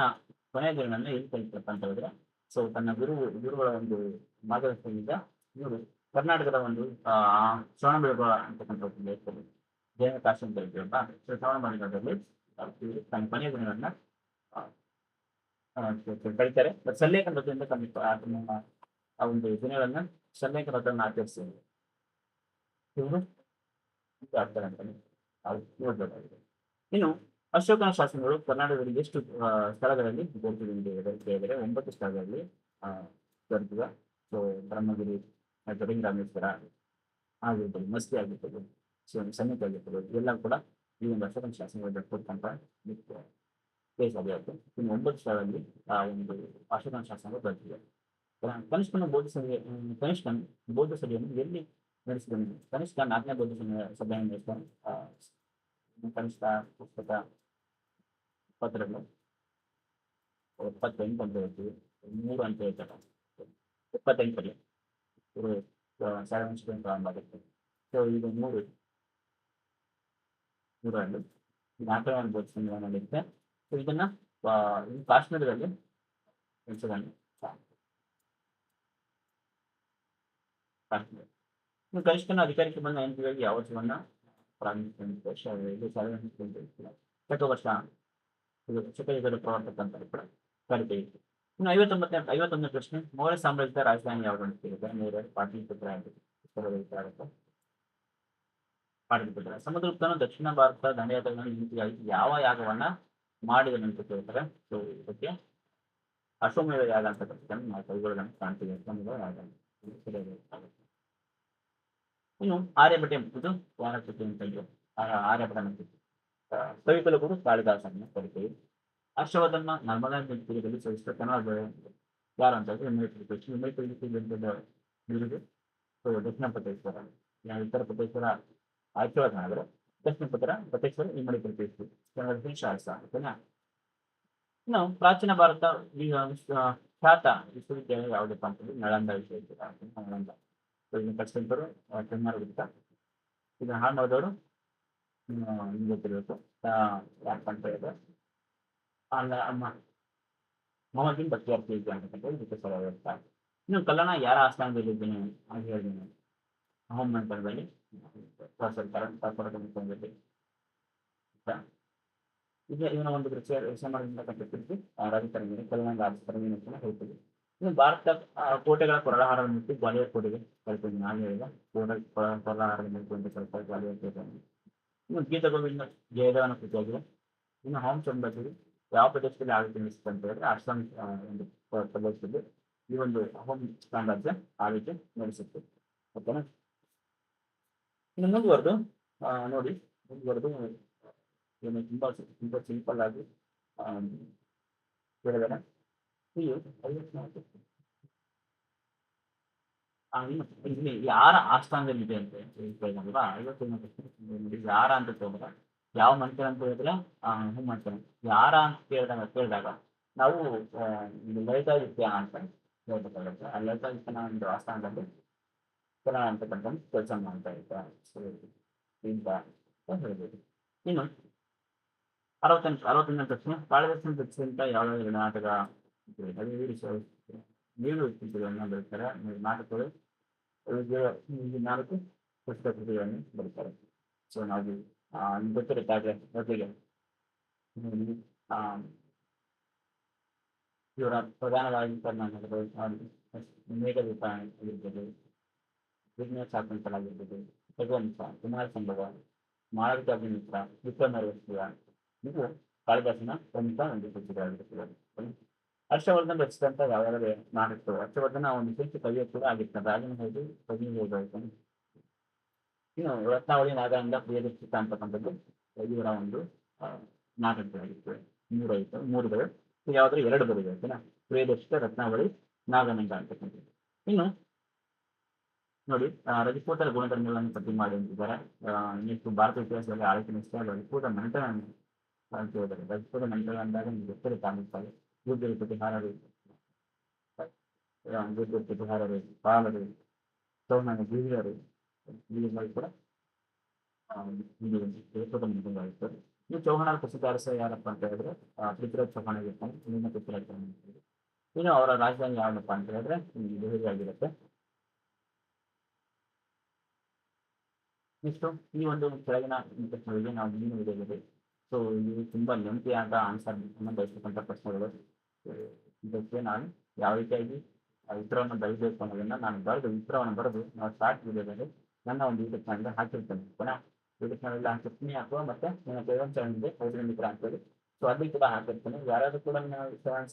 ಕೊನೆಯ ದಿನವನ್ನು ಎಲ್ಲಿ ಕಲಿತಪ್ಪ ಅಂತ ಹೇಳಿದ್ರೆ ಸೊ ತನ್ನ ಗುರುಗಳ ಒಂದು ಮಾರ್ಗದರ್ಶನದಿಂದ ಇವರು ಕರ್ನಾಟಕದ ಒಂದು ಶ್ರವಣಬೆಳಗೊಳ ಅಂತಕ್ಕಂಥ ಒಂದು ಜೈನ ಕಾಶಿ ಅಂತ ಹೇಳ್ತೀವಲ್ಲ. ಸೊ ಶ್ರವಣಬೆಳಗೊಳದಲ್ಲಿ ತನ್ನ ಕೊನೆಯ ದಿನಗಳನ್ನ ಕಲಿತಾರೆ. ಬಟ್ ಸಲ್ಲೇಖ ವೃತ್ತದಿಂದ ತಮ್ಮ ಆ ಒಂದು ದಿನಗಳನ್ನ ಸಲ್ಲೇಖ ವೃತ್ತವನ್ನು ಆಚರಿಸಿದ್ರು ಇವರು ಆಗ್ತಾರೆ ಅಂತ ನೋಡ್ಬೇಕಾಗಿದೆ. ಇನ್ನು ಅಶೋಕನ ಶಾಸನಗಳು ಕರ್ನಾಟಕದಲ್ಲಿ ಎಷ್ಟು ಸ್ಥಳಗಳಲ್ಲಿ ದೊರೆತಿದೆ? 9 ಸ್ಥಳಗಳಲ್ಲಿ ದೊರೆತಿದೆ. ಸೊ ಬ್ರಹ್ಮಗಿರಿ, ಗಡಿಂಗ್ರಾಮೇಶ್ವರ ಆಗಿರ್ಬೋದು, ಮಸ್ಕಿ ಆಗಿರ್ಬೋದು, ಸನ್ನಿಧಿ ಆಗಿರ್ಬೋದು, ಇವೆಲ್ಲ ಕೂಡ ಈ ಒಂದು ಅಶೋಕನ ಶಾಸನಗಳು ದೊರೆತಕ್ಕಂಥ ಪ್ಲೇಸ್ ಆಗಿರುತ್ತೆ. ಇನ್ನು 9 ಸ್ಥಳಗಳಲ್ಲಿ ಆ ಒಂದು ಅಶೋಕನ ಶಾಸನಗಳು ದೊರೆತಿದೆ. ಕನಿಷ್ಕನ ಬೌದ್ಧ ಸಭೆಯನ್ನು ಎಲ್ಲಿ ನಡೆಸಿದನು? ಕನಿಷ್ಕ 4ನೇ ಬೌದ್ಧ ಸಭೆಯನ್ನು ನಡೆಸ್ತಾನೆ. ಕನಿಷ್ಠ ಪುಸ್ತಕ ಪತ್ರಗಳು 78 ಅಂತ ಹೇಳ್ತೀವಿ, 3 ಅಂತ ಹೇಳ್ತಾರೆ. 78ರಲ್ಲಿ ಇವರು ಪ್ರಾರಂಭ ಆಗುತ್ತೆ. ಸೊ ಇದು 3 4ರಲ್ಲಿ 4ನೇ ಬೌದ್ಧ ಸಭೆ ನಡೆಯುತ್ತೆ. ಸೊ ಇದನ್ನ ಕಾಶ್ಮೀರದಲ್ಲಿ ನಡೆಸಿದಾನೆ. ಇನ್ನು ಕನಿಷ್ಕನ ಅಧಿಕಾರಕ್ಕೆ ಬಂದ ನೆನಪಿಗಾಗಿ ಯಾವ ವರ್ಷವನ್ನ ಶಕಯುಗದ ಪ್ರವರ್ತಕ ಅಂತ ಕೂಡ ಕರಿತೀವಿ. ಇನ್ನು 51ನೇ ಪ್ರಶ್ನೆ ಮೌರ್ಯ ಸಾಮ್ರಾಜ್ಯದ ರಾಜಧಾನಿ ಯಾವುದು ಅಂತ ಕೇಳಿದ್ರೆ ಮೌರ್ಯ ಪಾಟಲಿಪುತ್ರ ಆಗುತ್ತೆ. ಪಾಟಲಿಪುತ್ರ. ಸಮುದ್ರಗುಪ್ತನು ದಕ್ಷಿಣ ಭಾರತ ದಂಡಯಾತ್ರೆಗಳನ್ನು ನೀತಿಗಾಗಿ ಯಾವ ಯಾಗವನ್ನ ಮಾಡಿದನಂತ ಕೇಳ್ತಾರೆ. ಸೊ ಇದಕ್ಕೆ ಅಶ್ವಮೇಧ ಯಾಗ ಅಂತಕ್ಕಂಥದ್ದನ್ನು ನಾವು ಕೈಗೊಳ್ಳೋದನ್ನು ಕಾಣ್ತೀವಿ. ಅಶ್ವಮೇಧ ಯಾಗ ಇನ್ನು ಆರ್ಯಭಟ ಇದು ವಾನರಕೃತಿ ಅಂತ ಹೇಳಿ ಆರ್ಯಭಟ ಕವಿಕುಲಗುರು ಕಾಳಿದಾಸನ ಕರಿತೀವಿ. ಹರ್ಷವರ್ಧನ ನರ್ಮದಾ ನದಿ ಸವಿಸ್ತ ಕನ್ನಡ ಯಾರು ಅಂತ ಹೇಳಿದ್ರೆ ಬಿರುದು ದಕ್ಷಿಣ ಪಥೇಶ್ವರ. ಉತ್ತರ ಪಥೇಶ್ವರ ಆಶೀರ್ವಾದ ಆದರೆ ದಕ್ಷಿಣ ಪಥೇಶ್ವರ ಇಮ್ಮಡಿ ಪ್ರತಿಷ್ಠಿತ ಕನ್ನಡ ಶಾಸ್ತ್ರ ಓಕೆನಾ. ಇನ್ನು ಪ್ರಾಚೀನ ಭಾರತ ಖ್ಯಾತ ವಿಶ್ವವಿದ್ಯಾಲಯ ಯಾವುದಪ್ಪ ಅಂತಂದ್ರೆ ನಳಂದ ವಿಶ್ವವಿದ್ಯಾಲಯ. ನಳಂದ ಇದನ್ನ ಕಟ್ಟಿಸಿದವರು ಚಂದ್ರಗುಪ್ತ. ಇದನ್ನ ಹಾಳು ಮಾಡಿದವರು ನಿಮ್ಗೆ ಗೊತ್ತಿರಬೇಕು ಯಾರಪ್ಪ ಅಂತ ಹೇಳಿದ್ರೆ ಅಲ್ಲ ಮೊಹಮ್ಮದ್ ಬಕ್ತಿಯಾರ್ ಖಿಲ್ಜಿ ಅಂತಕ್ಕಂಥ ಇದಕ್ಕೆ ಸಲ ಇರ್ತಾರೆ. ಇನ್ನು ಕಲ್ಲಣ ಯಾರ ಆಸ್ಥಾನದಲ್ಲಿದ್ದೇನೆ ಅಂತ ಹೇಳಿದ್ದೀನಿ ಅಹಮದ್ ಈಗ ಇವನ ಒಂದು ವಿಷಯ ಮಾಡಿರ್ತಕ್ಕಂಥ ಕೀರ್ತಿ ರಾಜತರಂಗಿಣಿ ಕಲ್ಯಾಣ ರಾಜತರಂಗಿಣಿ ಅಂತ ಹೇಳ್ತೀವಿ. ಇನ್ನು ಭಾರತ ಕೋಟೆಗಳ ಕೊರಳಹಾರದ ಮುಟ್ಟಿ ಗ್ವಾಲಿಯರ್ ಕೋಟೆಗೆ ಕಲ್ಪಿದೆ. ನಾನು ಹೇಳಿದ ಕೊರಳಹಾರದ ಮುಟ್ಟಿ ಅಂತ ಸ್ವಲ್ಪ ಗ್ವಾಲಿಯರ್ ಕೋಟೆ. ಇನ್ನು ಗೀತ ಗೋವಿಂದ ಜಯದೇವನ ಕೃತಿಯಾಗಿದೆ. ಇನ್ನು ಹೋಮ್ ಚಂದ್ರಗಿರಿ ಯಾವ ಪ್ರದೇಶದಲ್ಲಿ ಆಳ್ವಿಕೆ ನಡೆಸುತ್ತೆ ಅಂತ ಹೇಳಿದ್ರೆ ಅಸ್ಸಾಂ ಒಂದು ಪ್ರದೇಶದಲ್ಲಿ ಈ ಒಂದು ಹೋಮ್ ಸಾಮ್ರಾಜ್ಯ ಆಳ್ವಿಕೆ ನಡೆಸುತ್ತೆ ಓಕೆನಾ. ಇನ್ನು ಮುಂದುವರೆದು ನೋಡಿ ಮುಂದುವರೆದು ಏನು ತುಂಬಾ ಸಿಂಪಲ್ ಆಗಿ ಹೇಳಿದಾರೆ. ಇಲ್ಲಿ ಯಾರ ಆಸ್ಥಾನದಲ್ಲಿದೆ ಅಂತ ಹೇಳಿದ್ರಲ್ವಾ 51 ಯಾರ ಅಂತ ಕೇಳಿದ್ರೆ ಯಾವ ಮಂತ್ರ ಅಂತ ಹೇಳಿದ್ರೆ ಹ್ಞೂ ಮಾಡ್ತಾನೆ. ಯಾರ ಅಂತ ಕೇಳಿದಾಗ ನಾವು ಲಲಿತಾದಿತ್ಯ ಅಂತ ಹೇಳ್ಬೇಕಾಗುತ್ತೆ. ಆ ಲಲಿತಾದಿತ್ಯನ ಒಂದು ಆಸ್ಥಾನದಲ್ಲಿ ಕನ್ನಡ ಅಂತಕ್ಕಂಥ ಕೆಲಸ ಮಾಡ್ತಾ ಇರ್ತಾರೆ ಅಂತ ಹೇಳ್ಬೋದು. ಇನ್ನು 68ನೇ ಪ್ರಶ್ನೆ ಕಾಳಿದಾಸನ ರಚಿಸಿದಂತ ಯಾವ್ಯಾವ ನಾಟಕ ನೀರು ಕೃತಿಗಳನ್ನು ಬರೀತಾರೆ. ನಾಟಕಗಳು 4 ಪುಸ್ತಕ ಕೃತಿಗಳನ್ನು ಬರೀತಾರೆ. ಸೊ ನಾವು ಗೊತ್ತಿರುತ್ತಾಗಲೇ ಜೊತೆಗೆ ಇವರ ಪ್ರಧಾನವಾಗಿ ಮೇಘದೂತ ಆಗಿರ್ಬೋದು, ವಿಘ್ನೇಶ ಶಾಕುಂತಲಾಗಿರ್ಬೋದು, ರಘುವಂಶ, ಕುಮಾರ ಸಂಭವ, ಮಾಳವಿಕ ಅಭಿಮಿತ್ರ, ವಿಕ್ರಮಾದಿತ್ಯ ಇವು ಕಾಳಿದಾಸನ ಪ್ರಮುಖ ಒಂದು ಕೃತಿಗಳಾಗಿರುತ್ತದೆ. ಹರ್ಷವರ್ಧನ್ ರಚಿಸಿದಂತ ಯಾವ್ಯಾವ ನಾಟಕಗಳು. ಹರ್ಷವರ್ಧನ ಒಂದು ಶಿಲ್ಪಿ ಕವಿಯ ಕೂಡ ಆಗಿರ್ತಾರೆ. ರಾಜನ ಹೌದು ಕವಿ ಹೋಗ್ತಾನೆ. ಇನ್ನು ರತ್ನಾವಳಿ ನಾಗಾನಂದ ಪ್ರಿಯದರ್ಶಿತ ಅಂತಕ್ಕಂಥದ್ದು ಇವರ ಒಂದು ನಾಟಕಗಳಾಗಿರ್ತವೆ. 3 ಯಾವ್ದಾದ್ರು 2 ಬರಿದೆ ಓಕೆನಾ. ಪ್ರಿಯದರ್ಶಿತ, ರತ್ನಾವಳಿ, ನಾಗಾನಂದ ಅಂತಕ್ಕಂಥದ್ದು. ಇನ್ನು ನೋಡಿ ರಜಪೂತರ ಗುಣಧರ್ಮಗಳನ್ನು ಪಟ್ಟಿ ಮಾಡಿ ಅಂತಿದ್ದಾರೆ. ನೆಕ್ಸ್ಟ್ ಭಾರತ ಇತಿಹಾಸದಲ್ಲಿ ಆಳ್ವಿಕೆ ನಡೆಸಿದ ರಜಪೂತ ನಂತರ ಅಂತ ಹೇಳಿದ್ದಾರೆ. ರಜಪೂತ ನಂತರ ಅಂದಾಗ ನಿಮ್ಗೆ ಗೊತ್ತಿರುತ್ತೆ ಆಗುತ್ತಾರೆ. ಗುಜ್ಜರು ಪ್ರತಿಹಾರರು, ಪಾಲರು, ಚೌಹಾಣ ಗಿರಿಯರು ಕೂಡ ರಜಪೂತ ಮಂತ್ರಿಗಳಾಗಿರ್ತಾರೆ. ಈ ಚೌಹಾಣರ ಪ್ರಸಿದ್ಧ ಅರಸ ಯಾರಪ್ಪ ಅಂತ ಹೇಳಿದ್ರೆ ಪೃಥ್ವಿರಾಜ್ ಚೌಹಾಣ ಆಗಿರ್ತಾನೆ. ಇಲ್ಲಿನ ಪೃಥ್ವಿರಾಜ್ ಚೌಹಾಣ. ಇನ್ನು ಅವರ ರಾಜಧಾನಿ ಯಾವಪ್ಪ ಅಂತ ಹೇಳಿದ್ರೆ ದೆಹಲಿ ಆಗಿರುತ್ತೆ. ನೆಕ್ಸ್ಟ್ ಈ ಒಂದು ಕೆಳಗಿನ ಪ್ರಶ್ನೆಗಳಿಗೆ ನಾವು ನೀನು ವಿಡಿಯೋದಲ್ಲಿ ಸೊ ಇದು ತುಂಬಾ ಲೆಂತಿ ಆದ ಆನ್ಸರ್ ಬಯಸ್ತಕ್ಕಂಥ ಪ್ರಶ್ನೆಗಳು. ಇದಕ್ಕೆ ನಾನು ಯಾವ ರೀತಿಯಾಗಿ ಉತ್ತರವನ್ನು ಬರೀಬೇಕು ಅನ್ನೋದನ್ನ ನಾನು ಉತ್ತರವನ್ನು ಬರೆದು ನಾವು ಸ್ಟಾರ್ಟ್ ವಿಡಿಯೋದಲ್ಲಿ ನನ್ನ ಒಂದು ಯೂಟ್ಯೂಬ್ ಚಾನಲ್ ಹಾಕಿರ್ತೇನೆ. ಪುನಃ ಯೂಟ್ಯೂಬ್ ಚಾನಲ್ ಹಾಕಿರ್ತೀನಿ ಅಥವಾ ಮತ್ತೆ ನನ್ನ ಫೇವರೆಟ್ ಚಾನಲ್ ಇದೆ ಹೌದು ಮಿತ್ರ ಅಂತೇಳಿ. ಸೊ ಅಲ್ಲಿ ಕೂಡ ಹಾಕಿರ್ತೀನಿ. ಯಾರಾದ್ರೂ ಕೂಡ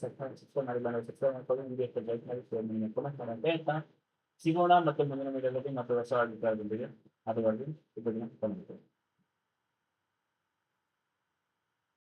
ಸಬ್ಸ್ಕ್ರೈಬ್ ಮಾಡಿಲ್ಲ ಸಬ್ಸ್ಕ್ರೈಬ್ ಮಾಡ್ಕೊಂಡು ವಿಡಿಯೋ ಲೈಕ್ ಮಾಡಿ ಶೇರ್ ಮಾಡಿ ಪುನಃ ಅಂತ ಸಿಗೋಣ ಮತ್ತೆ ಮುಂದಿನ ವಿಡಿಯೋದಲ್ಲಿ ಮತ್ತೆ ಹೊಸ ಅಭಿಪ್ರಾಯದೊಂದಿಗೆ ಅದುವರೆಗೂ